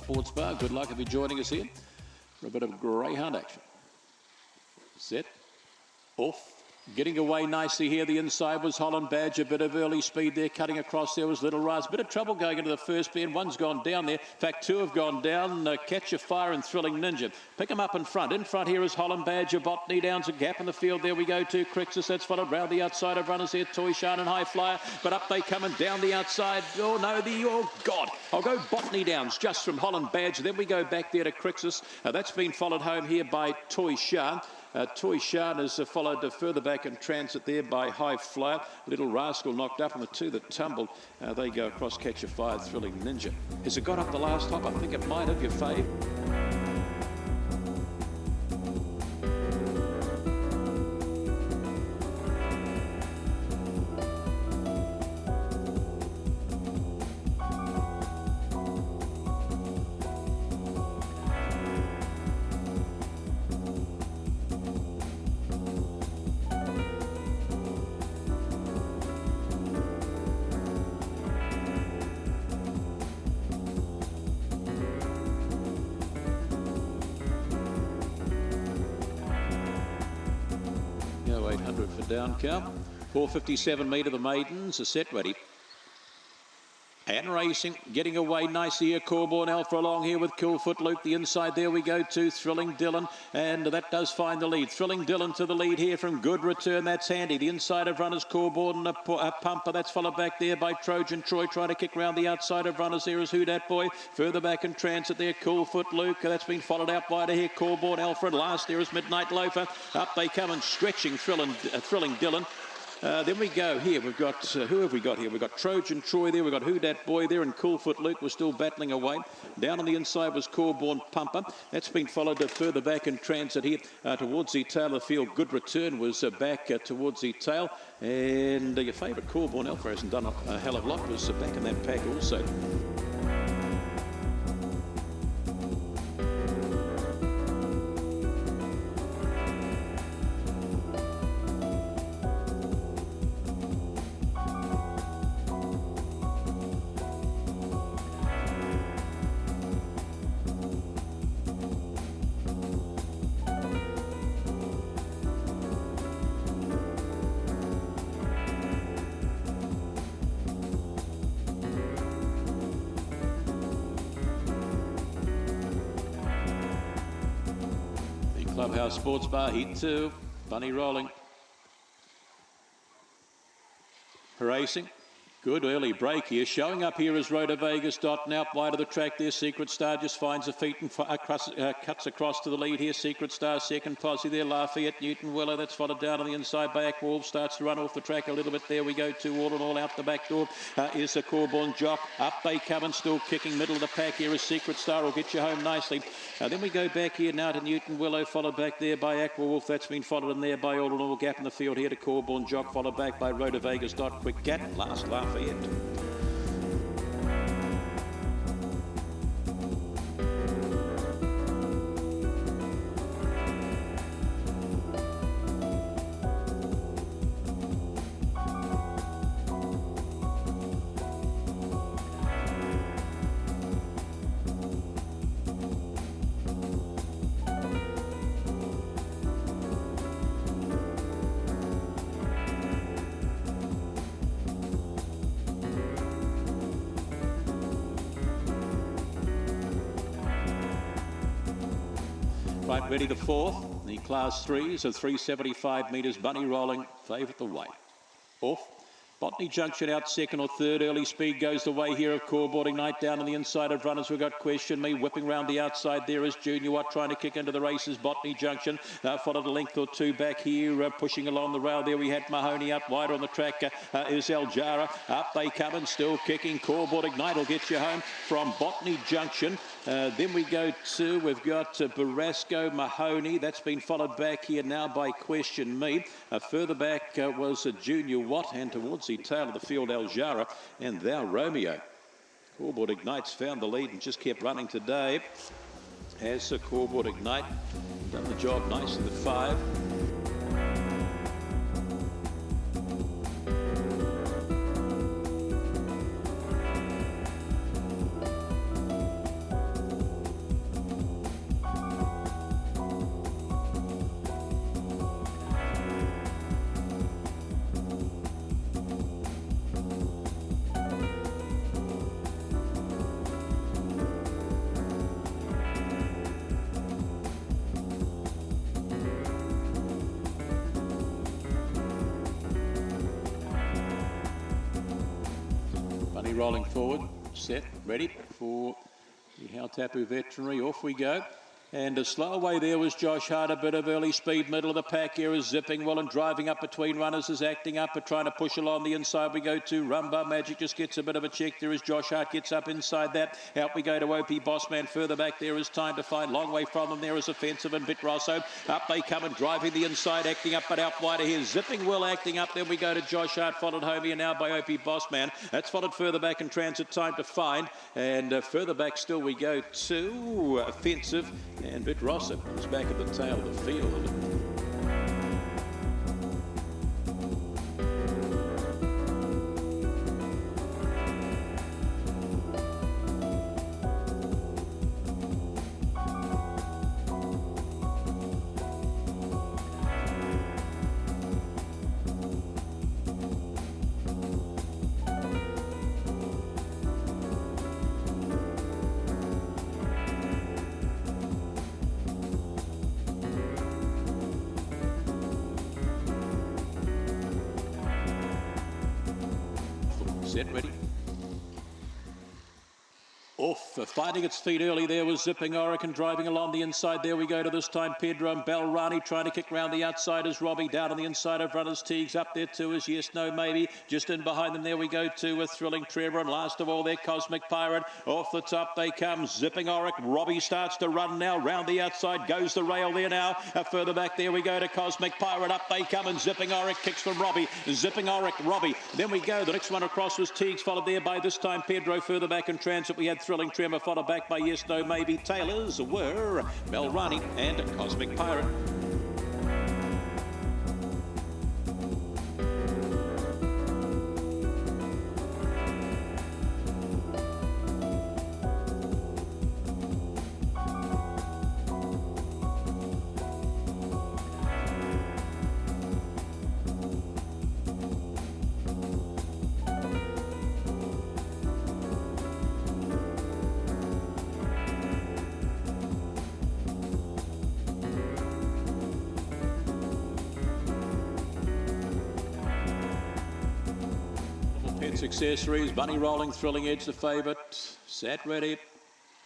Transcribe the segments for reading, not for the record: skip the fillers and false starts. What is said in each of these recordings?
Sports Bar. Good luck if you're joining us here for a bit of greyhound action. Set. Off. Getting away nicely here. The inside was Holland Badge. A bit of early speed there. Cutting across there was Little Rise. Bit of trouble going into the first bend. One's gone down there. In fact, two have gone down. Catch a Fire and Thrilling Ninja. Pick them up in front. In front here is Holland Badge. A Botany Downs. A gap in the field. There we go to Crixus. That's followed round the outside of runners here. Toy Shan and High Flyer. But up they come and down the outside. Oh no, oh God. I'll go Botany Downs just from Holland Badge. Then we go back there to Crixus. That's been followed home here by Toy Shan. Toy Shan is followed further back in transit there by High Flyer. Little Rascal knocked up, and the two that tumbled, they go across Catch a Fire, Thrilling Ninja. Has it got up the last hop? I think it might have, your fave. Go 800 for down count. 457 metre, the maidens are set ready. And racing, getting away nicely here. Corborn Alpha along here with Coolfoot Luke. The inside there we go to Thrilling Dylan, and that does find the lead. Thrilling Dylan to the lead here from Good Return. That's handy. The inside of runners, Corborn Pumper. That's followed back there by Trojan Troy. Trying to kick round the outside of runners here is Who Dat Boy. Further back in transit there, Coolfoot Luke. That's been followed out wider here. Corborn Alpha. And last there is Midnight Loafer. Up they come and stretching Thrilling Dylan. Then we go here. We've got, who have we got here? We've got Trojan Troy there. We've got Who Dat Boy there, and Coolfoot Luke was still battling away. Down on the inside was Corborn Pumper. That's been followed further back in transit here towards the tail of the field. Good Return was back towards the tail. And your favourite Corborn Alpha hasn't done a hell of a lot. Was back in that pack also. Clubhouse Sports Bar, Heat 2, Bunny rolling. Racing. Good early break here. Showing up here is Rhoda Vegas. Dotting out wide of the track there. Secret Star just finds a feet and cuts across to the lead here. Secret Star second. Posse there. Lafayette, Newton Weller. That's followed down on the inside by Aquawolf. Starts to run off the track a little bit. There we go to all and all out the back door. Is a Corborn Jock. Up they come and still kicking. Middle of the pack here is Secret Star. Will get you home nicely. Then we go back here now to Newton Willow. Followed back there by Aquawolf. That's been followed in there by all and all. Gap in the field here to Corborn Jock. Followed back by Rhoda Vegas. Quick Cat. Last Lafayette. Right, ready the fourth. The class 3s of 375 metres. Bunny rolling, favourite the way. Off. Botany Junction out second or third. Early speed goes the way here of Coreboarding Night. Down on the inside of runners, we've got Question Me. Whipping round the outside there is Junior Watt trying to kick into the races. Botany Junction followed a length or two back here. Pushing along the rail there we had Mahoney up wider on the track. Is Aljara. Up they come and still kicking. Coreboarding Night will get you home from Botany Junction. Then we go to, we've got Barasco Mahoney. That's been followed back here now by Question Me. Further back was Junior Watt, and towards the tail of the field Aljara and Thou Romeo. Coreboard Ignite's found the lead and just kept running today. Has Coreboard Ignite done the job nice in the 5. Bunny rolling forward, set, ready for the Hautapu Veterinary. Off we go. And a slow away there was Josh Hart, a bit of early speed, middle of the pack here is zipping well and driving up between runners, is acting up but trying to push along the inside. We go to Rumba Magic, just gets a bit of a check there as Josh Hart gets up inside that. Out we go to OP Bossman, further back there is Time to Find, long way from them there is Offensive and Bit Rosso. Up they come and driving the inside, acting up but out wider here, zipping well, acting up. Then we go to Josh Hart, followed home here now by OP Bossman. That's followed further back in transit, Time to Find. And further back still we go to Offensive and Bit Rosso is back at the tail of the field. Set, ready. Off, finding its feet early there was Zipping Oric and driving along the inside. There we go to this time Pedro and Balrani trying to kick round the outside as Robbie down on the inside of runners. Teagues up there too as Yes, No, Maybe. Just in behind them there we go to a Thrilling Trevor, and last of all there Cosmic Pirate. Off the top they come, Zipping Oric. Robbie starts to run now, round the outside goes the rail there now. Further back there we go to Cosmic Pirate. Up they come and Zipping Oric kicks from Robbie. Zipping Oric, Robbie. Then we go, the next one across was Teagues, followed there by this time Pedro. Further back in transit we had Thrilling Tremor, followed back by Yes, No, Maybe. Taylors were Melrani and Cosmic Pirate. Pets Accessories, Bunny rolling, Thrilling Edge the favourite, set, ready.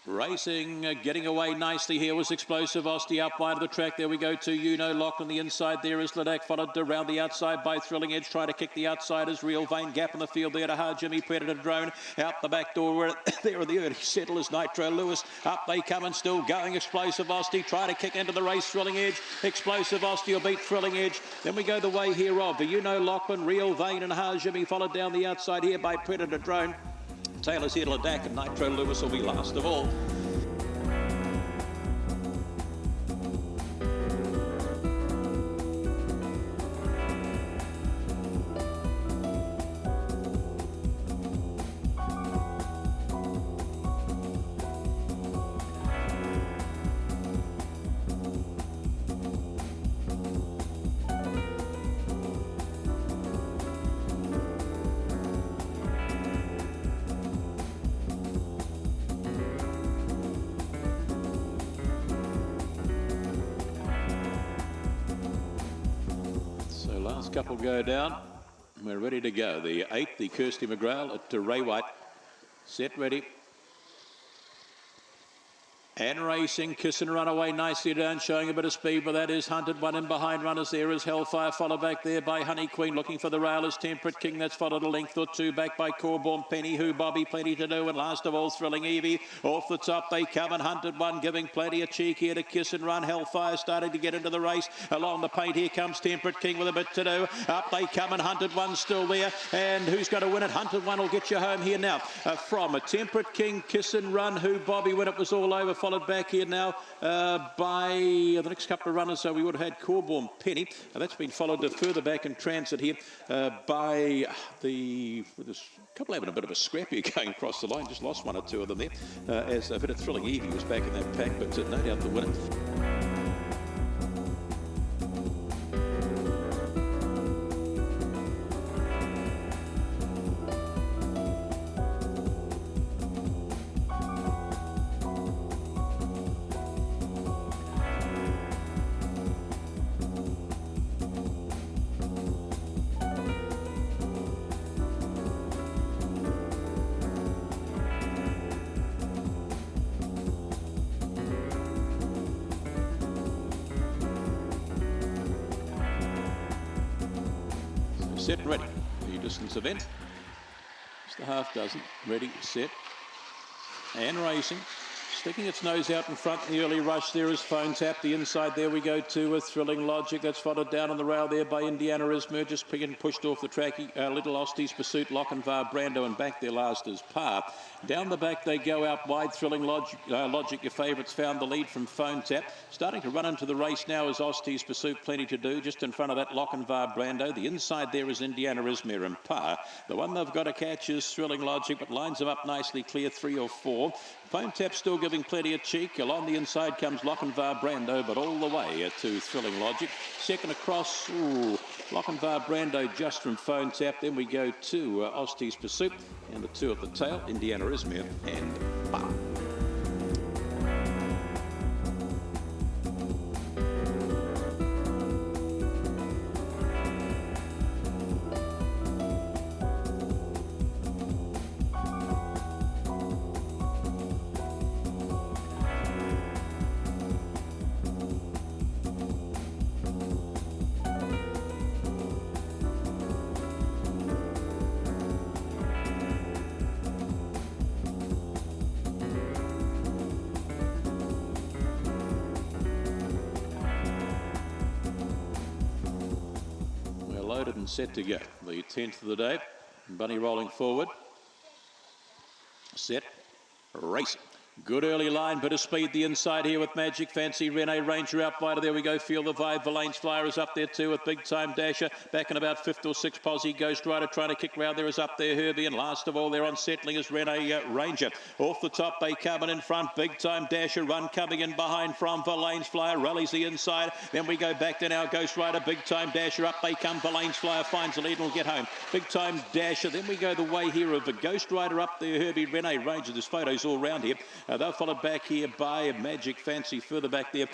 Racing, getting away nicely here was Explosive Osty up wide of the track. There we go to Lock on the inside. There is Ladak, followed around the outside by Thrilling Edge. Try to kick the outsiders. Real Vein gap in the field there to Hard Jimmy Predator Drone. Out the back door where there are the early settlers. Nitro Lewis. Up they come and still going. Explosive Osty. Try to kick into the race. Thrilling Edge. Explosive Osty will beat Thrilling Edge. Then we go the way here of Lockman, Real Vein and Hard Jimmy, followed down the outside here by Predator Drone. Taylor's here to Ladak and Nitro Lewis will be last of all. Last couple go down. We're ready to go. The 8th, the Kirsty McGrail at Ray White. Set, ready. And racing, Kiss and Run away nicely down, showing a bit of speed, but that is Hunted. One in behind runners. There is Hellfire, followed back there by Honey Queen. Looking for the rail is Temperate King. That's followed a length or two back by Corborn Penny, Who Bobby, plenty to do. And last of all, Thrilling Evie. Off the top they come, and Hunted One giving plenty of cheek here to Kiss and Run. Hellfire starting to get into the race. Along the paint here comes Temperate King with a bit to do. Up they come, and Hunted One's still there. And who's going to win it? Hunted One will get you home here now. From a Temperate King, Kiss and Run, Who Bobby when it was all over, followed back here now by the next couple of runners. So we would have had Corborn Penny. That's been followed further back in transit here by the couple having a bit of a scrap here going across the line. Just lost one or two of them there as a bit of Thrilling Evie was back in that pack, but no doubt the winner. set and ready. The distance event. Just a half dozen. Ready, set, and racing. Sticking its nose out in front in the early rush there is Phone Tap. The inside there we go to a Thrilling Logic. That's followed down on the rail there by Indiana Ismer. Just getting pushed off the track. Little Ostie's Pursuit, Lochinvar, Brando, and back there last is Par. Down the back they go out wide. Thrilling Logic, your favourites, found the lead from Phone Tap. Starting to run into the race now is Ostie's Pursuit. Plenty to do. Just in front of that Lochinvar, Brando. The inside there is Indiana Ismer and Par. The one they've got to catch is Thrilling Logic, but lines them up nicely clear, 3 or 4. Phone Tap still giving plenty of cheek. Along the inside comes Lochinvar, Brando, but all the way to Thrilling Logic. Second across, Lochinvar, Brando just from Phone Tap. Then we go to Ostie's Pursuit, and the two at the tail, Indiana Ismer and Par. Loaded and set to go. The 10th of the day. Bunny rolling forward. Set. Racing. Good early line, bit of speed the inside here with Magic Fancy. Rene Ranger out wider. There we go. Feel the Vibe. Valaine's Flyer is up there too with Big Time Dasher. Back in about 5th or 6th. Posse Ghost Rider trying to kick round. There is up there Herbie. And last of all, they're on settling is Rene Ranger. Off the top, they coming in front. Big Time Dasher run coming in behind from Valaine's Flyer. Rallies the inside. Then we go back to now Ghost Rider. Big Time Dasher up they come. Valaine's Flyer finds the lead and will get home. Big Time Dasher. Then we go the way here of the Ghost Rider up there. Herbie, Rene Ranger. There's photos all round here. They're followed back here by Magic Fancy. Further back there,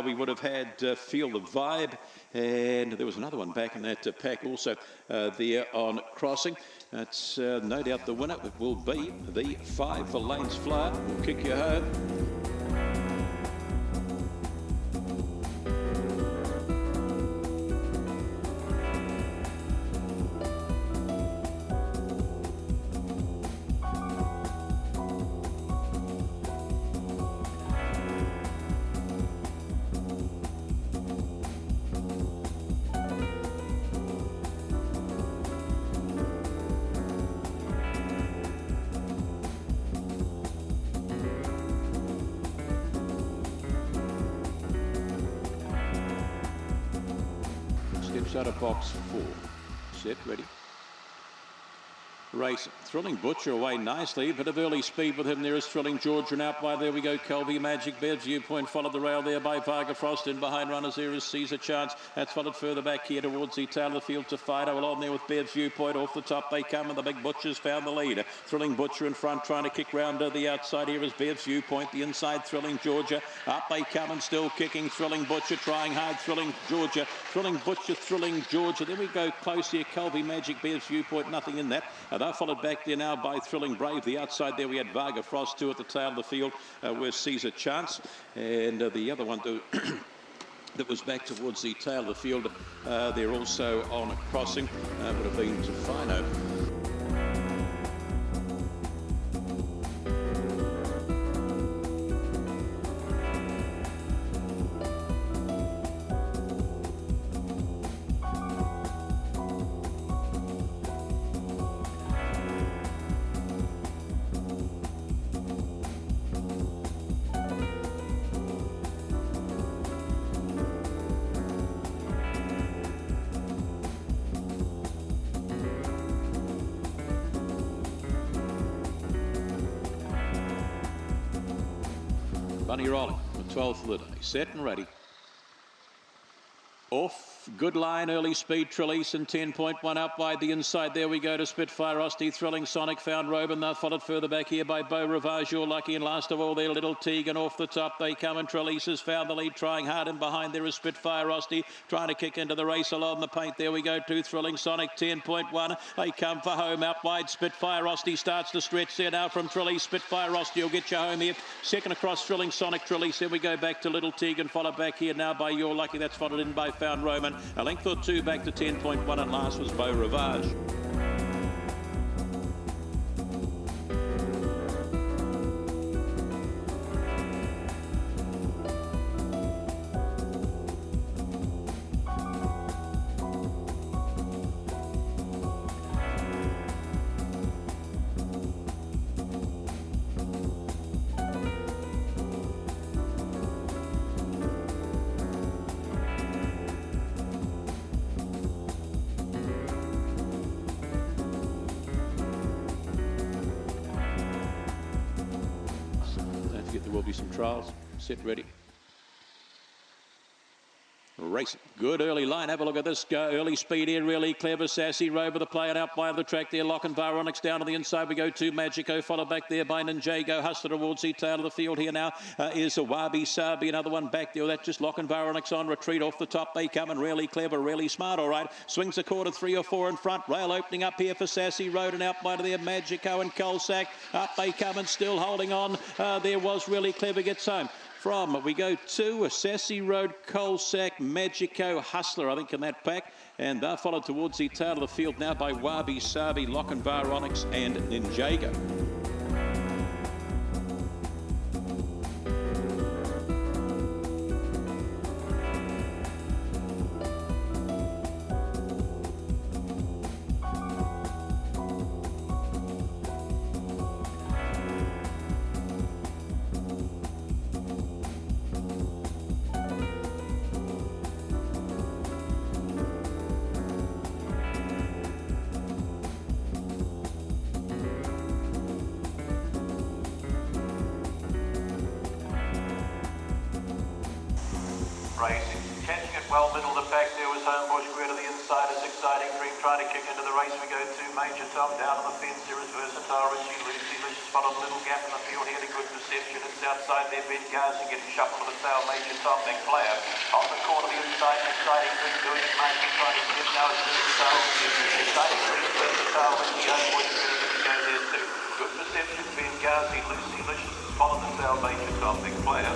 we would have had Feel the Vibe, and there was another one back in that pack also there on crossing. That's no doubt the winner. It will be the 5 for Lane's Flyer. Will kick you home. Steps out of box 4. Set, ready. Racing. Thrilling Butcher away nicely. Bit of early speed with him. There is Thrilling George and out by there we go. Colby Magic Bev's Viewpoint followed the rail there by Varga Frost. In behind runners there is Caesar Chance. That's followed further back here towards the tail of the field to Fido. Along there with Bev's Viewpoint. Off the top they come and the big Butchers found the lead. Thrilling Butcher in front trying to kick round to the outside. Here is Bev's Viewpoint. The inside Thrilling Georgia. Up they come and still kicking. Thrilling Butcher trying hard. Thrilling Georgia. Thrilling Butcher. Thrilling Georgia. Then we go close here. Colby Magic Bev's Viewpoint. Nothing in that. They're followed back there now by Thrilling Brave. The outside there we had Varga Frost too at the tail of the field with Caesar Chance. And the other one that was back towards the tail of the field, they're also on a crossing, would have been to Fino. Bunny rolling, the 12th of the day. Set and ready. Off. Good line, early speed, Trelise and 10.1 up wide the inside. There we go to Spitfire, Ostie, Thrilling Sonic, found Robin. They're followed further back here by Beau Rivage, You're Lucky, and last of all there, Little Tegan off the top. They come and Trelise has found the lead, trying hard, and behind there is Spitfire, Ostie, trying to kick into the race along the paint. There we go to Thrilling Sonic, 10.1. They come for home, out wide, Spitfire, Ostie starts to stretch there now from Trelise. Spitfire, Ostie will get you home here. Second across, Thrilling Sonic, Trelise. Then we go back to Little Tegan, followed back here now by You're Lucky. That's followed in by found Roman. A length or two back to 10.1, and last was Beau Rivage. Don't forget there will be some trials. Set ready. Racing. Good early line. Have a look at this go. Early speed here. Really clever. Sassy Rover, the player out by the track there. Lock and Varonics down to the inside. We go to Magico. Followed back there by Ninjago. Hustler towards the tail of the field here now is a Wabi Sabi. Another one back there. That's just Lock and Varonics on retreat off the top. They come in really clever, really smart. All right. Swings a quarter 3 or 4 in front. Rail opening up here for Sassy Road and out by there. Magico and Colsack. Up they come and still holding on. There was really clever. Gets home. From we go to a Sassy Road, Colsack, Magico, Hustler, I think, in that pack. And they're followed towards the tail of the field now by Wabi Sabi, Lock and Varonics and Ninjago. Racing, catching it well, middle of the pack. There was Homebush Square to the inside. It's Exciting Dream trying to kick into the race. We go to Major Tom down on the fence. There is Versatile, Richie, Lucy, Licious, spot on a little gap in the field here to good perception. It's outside there, Ben Garza getting shuffled to the tail. Major Tom, big player. On the corner, the inside, Exciting Dream doing it. Major trying to get now. It's Versatile, Exciting Dream, Versatile, Richie, Homebush Square to go there too. Good perception, Ben Garza, Lucy, Licious, spot on the tail. Major Tom, big player.